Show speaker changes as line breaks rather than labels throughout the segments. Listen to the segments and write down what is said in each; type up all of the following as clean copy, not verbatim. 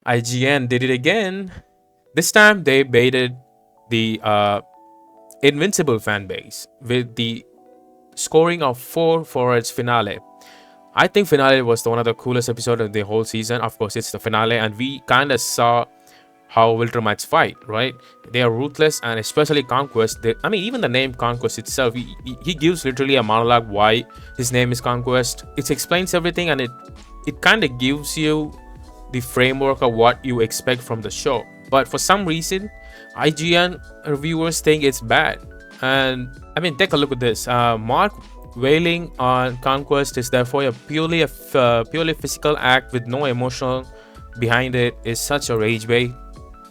IGN did it again. This time they baited the Invincible fan base with the scoring of 4 for its finale. I think finale was one of the coolest episodes of the whole season. Of course, it's the finale, and we kind of saw how Wiltermites fight, right? They are ruthless, and especially Conquest. I mean, even the name Conquest itself, he gives literally a monologue why his name is Conquest. It explains everything, and it kind of gives you the framework of what you expect from the show. But for some reason, IGN reviewers think it's bad. And I mean, take a look at this. Mark wailing on Conquest is therefore purely physical act with no emotional behind it is such a rage bait.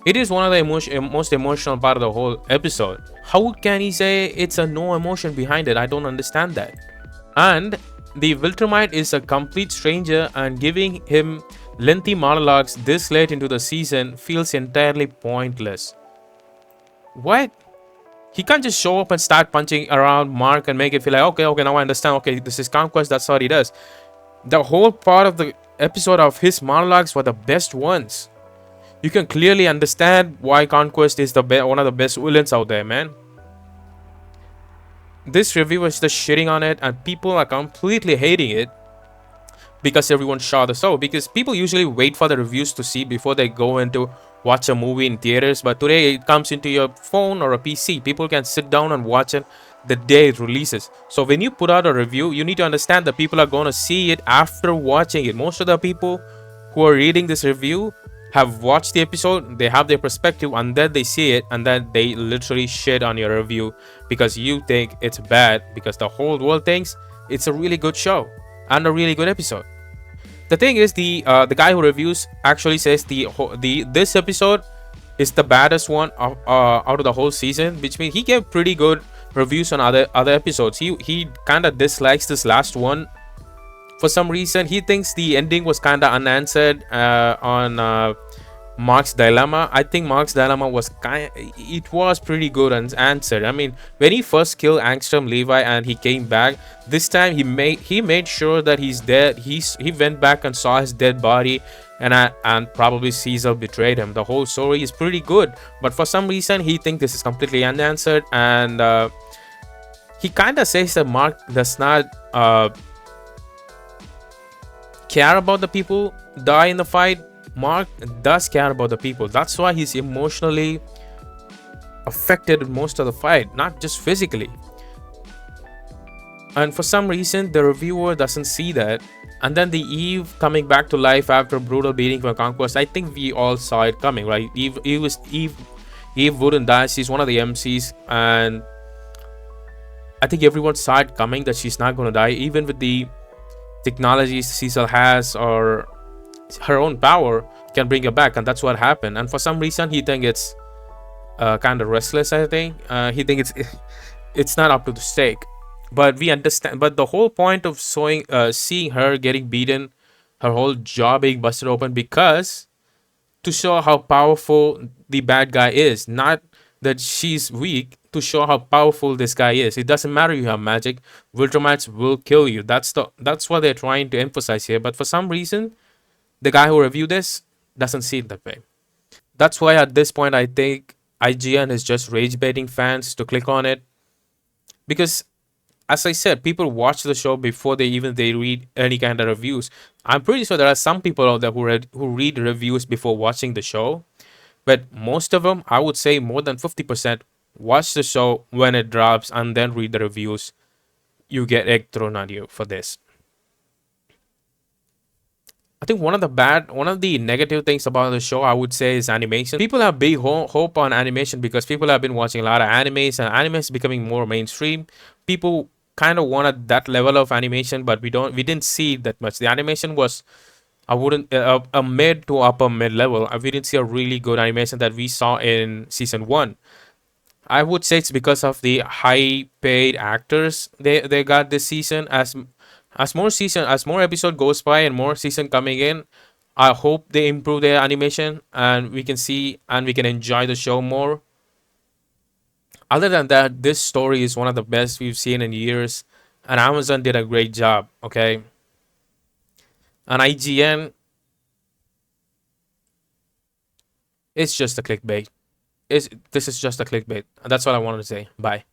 It is one of the most emotional part of the whole episode. How can he say it's a no emotion behind it? I don't understand that. And the Wiltermite is a complete stranger, and giving him lengthy monologues this late into the season feels entirely pointless. What? He can't just show up and start punching around Mark and make it feel like, okay, now I understand. Okay, this is Conquest. That's what he does. The whole part of the episode of his monologues were the best ones. You can clearly understand why Conquest is one of the best villains out there, man. This review is just shitting on it, and people are completely hating it because everyone saw the show. Because people usually wait for the reviews to see before they go into watch a movie in theaters, but today it comes into your phone or a PC. People can sit down and watch it the day it releases. So when you put out a review, you need to understand that people are going to see it after watching it. Most of the people who are reading this review have watched the episode, they have their perspective, and then they see it, and then they literally shit on your review because you think it's bad, because the whole world thinks it's a really good show and a really good episode. The thing is, the guy who reviews actually says this episode is the baddest one out of the whole season, which means he gave pretty good reviews on other episodes. He kind of dislikes this last one. For some reason, he thinks the ending was kind of unanswered on Mark's dilemma. I think Mark's dilemma was pretty good and answered. I mean, when he first killed Angstrom Levi and he came back, this time he made sure that he's dead. He went back and saw his dead body, and probably Caesar betrayed him. The whole story is pretty good, but for some reason he thinks this is completely unanswered, and he kind of says that Mark does not care about the people die in the fight. Mark does care about the people. That's why he's emotionally affected in most of the fight, not just physically. And for some reason, the reviewer doesn't see that. And then the Eve coming back to life after a brutal beating from Conquest, I think we all saw it coming, right? Eve wouldn't die. She's one of the MCs, and I think everyone saw it coming that she's not going to die, even with the technology Cecil has or her own power can bring her back, and that's what happened. And for some reason, he think it's kind of restless. I think he think it's not up to the stake. But we understand. But the whole point of seeing her getting beaten, her whole jaw being busted open, because to show how powerful the bad guy is, not that she's weak, to show how powerful this guy is. It doesn't matter you have magic, Viltrumites will kill you. That's what they're trying to emphasize here. But for some reason, the guy who reviewed this doesn't see it that way. That's why at this point I think IGN is just rage baiting fans to click on it, because as I said, people watch the show before they read any kind of reviews. I'm pretty sure there are some people out there who read reviews before watching the show, but most of them, I would say more than 50%, watch the show when it drops and then read the reviews. You get egg thrown at you for this. I think one of the negative things about the show, I would say, is animation. People have big hope on animation because people have been watching a lot of animes, and anime is becoming more mainstream. People kind of wanted that level of animation, but we didn't see that much. The animation was, I wouldn't a mid to upper mid level. We didn't see a really good animation that we saw in season 1. I would say it's because of the high paid actors they got this season. As more episode goes by and more season coming in, I hope they improve their animation and we can see and we can enjoy the show more. Other than that, this story is one of the best we've seen in years, and Amazon did a great job. Okay, and IGN It's just a clickbait. This is just a clickbait. That's what I wanted to say. Bye.